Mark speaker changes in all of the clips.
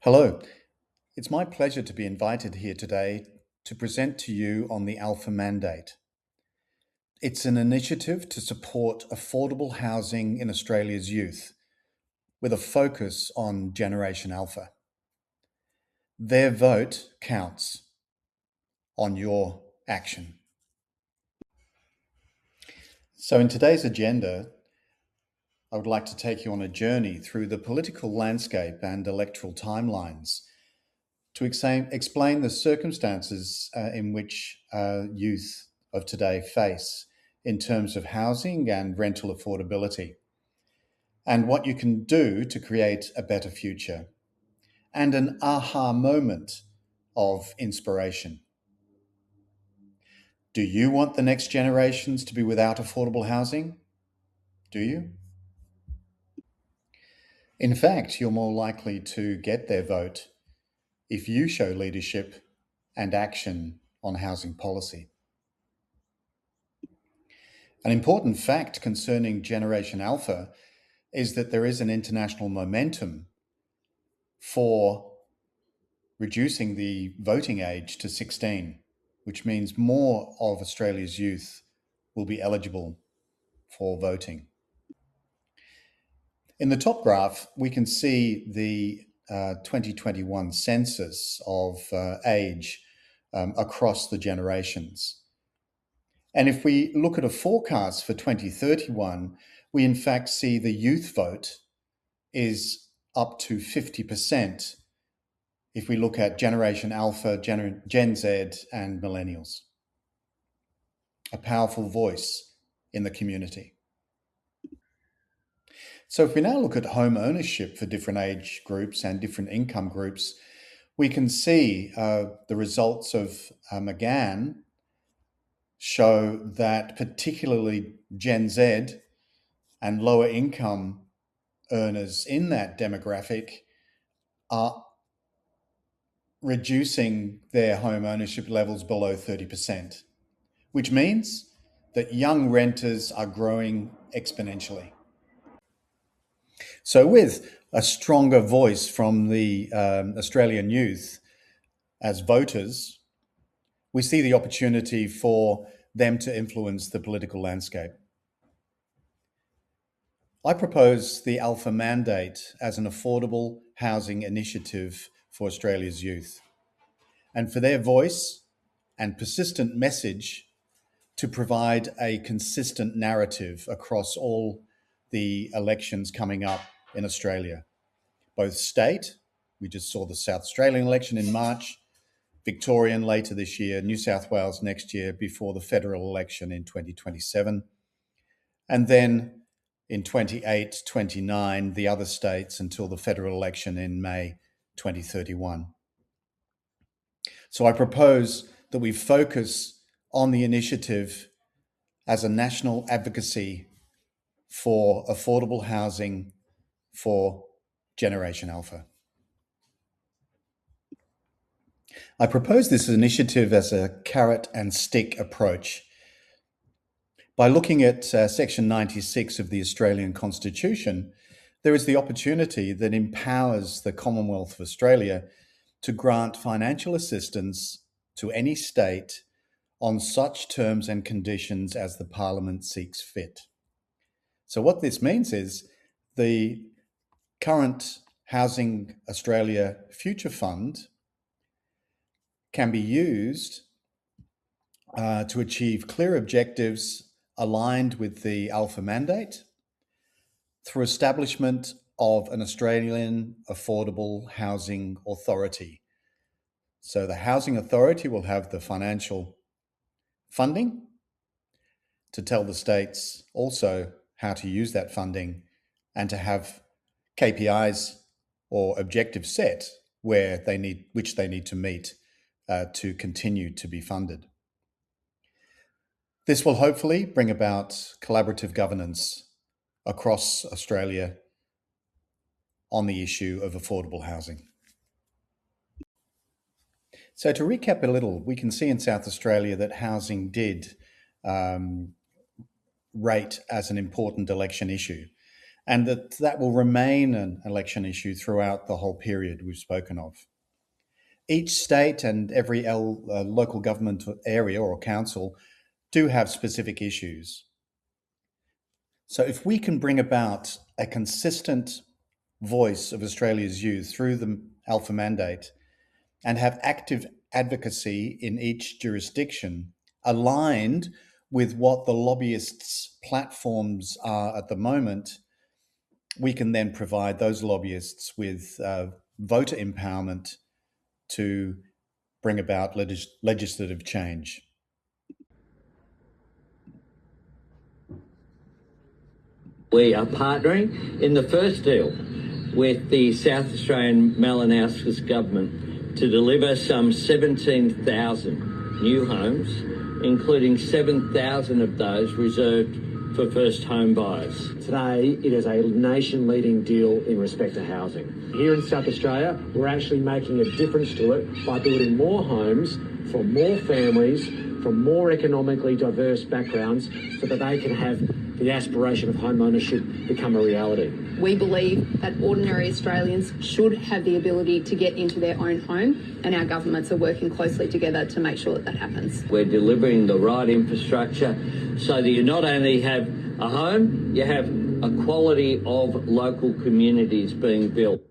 Speaker 1: Hello, it's my pleasure to be invited here today to present to you on the Alpha Mandate. It's an initiative to support affordable housing in Australia's youth with a focus on Generation Alpha. Their vote counts on your action. So in today's agenda, I would like to take you on a journey through the political landscape and electoral timelines to explain the circumstances in which youth of today face in terms of housing and rental affordability, and what you can do to create a better future, and an aha moment of inspiration. Do you want the next generations to be without affordable housing? Do you? In fact, you're more likely to get their vote if you show leadership and action on housing policy. An important fact concerning Generation Alpha is that there is an international momentum for reducing the voting age to 16, which means more of Australia's youth will be eligible for voting. In the top graph, we can see the 2021 census of age across the generations. And if we look at a forecast for 2031, we in fact see the youth vote is up to 50% if we look at Generation Alpha, Gen Z, and Millennials. A powerful voice in the community. So if we now look at home ownership for different age groups and different income groups, we can see the results of McGann show that particularly Gen Z and lower income earners in that demographic are reducing their home ownership levels below 30%, which means that young renters are growing exponentially. So with a stronger voice from the Australian youth as voters, we see the opportunity for them to influence the political landscape. I propose the Alpha Mandate as an affordable housing initiative for Australia's youth, and for their voice and persistent message to provide a consistent narrative across all the elections coming up in Australia, both state, we just saw the South Australian election in March, Victorian later this year, New South Wales next year before the federal election in 2027, and then in 28, 29, the other states until the federal election in May 2031. So I propose that we focus on the initiative as a national advocacy for affordable housing for Generation Alpha. I propose this initiative as a carrot and stick approach. By looking at Section 96 of the Australian Constitution, there is the opportunity that empowers the Commonwealth of Australia to grant financial assistance to any state on such terms and conditions as the Parliament seeks fit. So what this means is the current Housing Australia Future Fund can be used to achieve clear objectives aligned with the Alpha Mandate through establishment of an Australian Affordable Housing Authority. So the Housing Authority will have the financial funding to tell the states also how to use that funding and to have KPIs or objectives set which they need to meet to continue to be funded. This will hopefully bring about collaborative governance across Australia on the issue of affordable housing. So to recap a little, we can see in South Australia that housing did rate as an important election issue. and that will remain an election issue throughout the whole period we've spoken of. Each state and every local government area or council do have specific issues. So if we can bring about a consistent voice of Australia's youth through the Alpha Mandate and have active advocacy in each jurisdiction aligned with what the lobbyists' platforms are at the moment, we can then provide those lobbyists with voter empowerment to bring about legislative change.
Speaker 2: We are partnering in the first deal with the South Australian Malinauskas government to deliver some 17,000 new homes, including 7,000 of those reserved for first home buyers.
Speaker 3: Today, it is a nation-leading deal in respect to housing. Here in South Australia, we're actually making a difference to it by building more homes for more families from more economically diverse backgrounds so that they can have the aspiration of home ownership become a reality.
Speaker 4: We believe that ordinary Australians should have the ability to get into their own home, and our governments are working closely together to make sure that that happens.
Speaker 2: We're delivering the right infrastructure so that you not only have a home, you have a quality of local communities being built.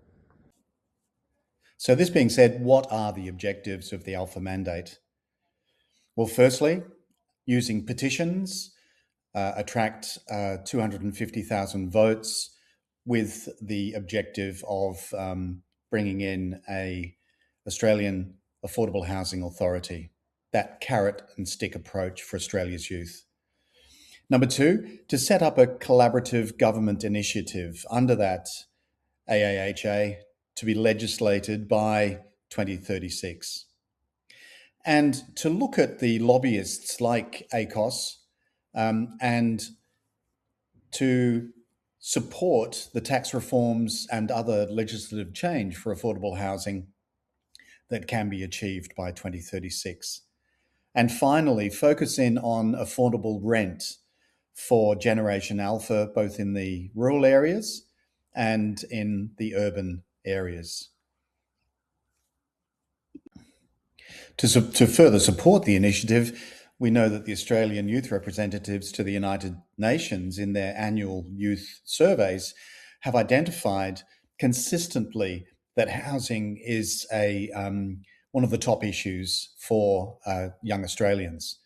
Speaker 1: So this being said, what are the objectives of the Alpha Mandate? Well, firstly, using petitions, attract 250,000 votes with the objective of bringing in a Australian Affordable Housing Authority, that carrot and stick approach for Australia's youth. Number two, to set up a collaborative government initiative under that AAHA to be legislated by 2036. And to look at the lobbyists like ACOS and to support the tax reforms and other legislative change for affordable housing that can be achieved by 2036. And finally, focus in on affordable rent for Generation Alpha, both in the rural areas and in the urban areas. To further support the initiative, we know that the Australian youth representatives to the United Nations in their annual youth surveys have identified consistently that housing is one of the top issues for young Australians,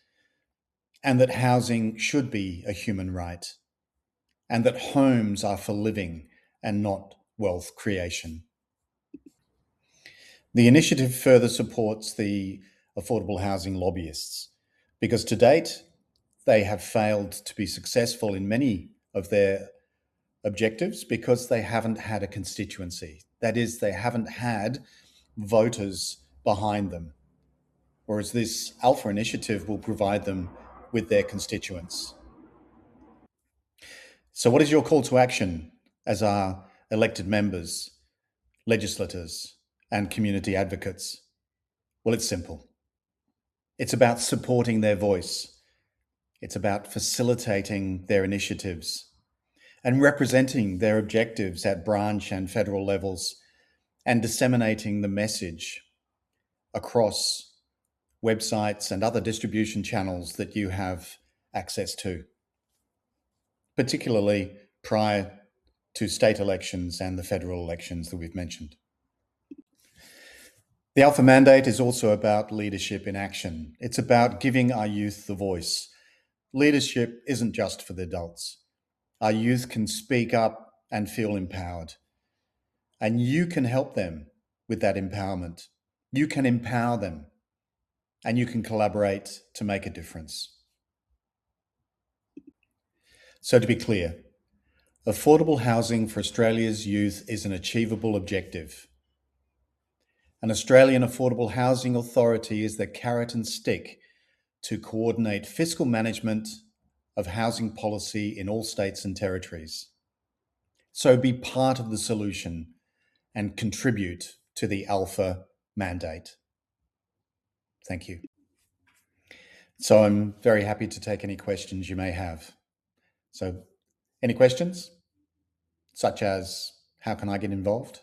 Speaker 1: and that housing should be a human right, and that homes are for living and not wealth creation. The initiative further supports the affordable housing lobbyists because to date, they have failed to be successful in many of their objectives because they haven't had a constituency. That is, they haven't had voters behind them, whereas this Alpha initiative will provide them with their constituents. So what is your call to action as our elected members, legislators, and community advocates? Well, it's simple. It's about supporting their voice. It's about facilitating their initiatives and representing their objectives at branch and federal levels and disseminating the message across websites and other distribution channels that you have access to, particularly prior to state elections and the federal elections that we've mentioned. The Alpha Mandate is also about leadership in action. It's about giving our youth the voice. Leadership isn't just for the adults. Our youth can speak up and feel empowered. And you can help them with that empowerment. You can empower them and you can collaborate to make a difference. So to be clear, affordable housing for Australia's youth is an achievable objective. An Australian Affordable Housing Authority is the carrot and stick to coordinate fiscal management of housing policy in all states and territories. So be part of the solution and contribute to the Alpha Mandate. Thank you. So I'm very happy to take any questions you may have. So any questions? such as how can I get involved?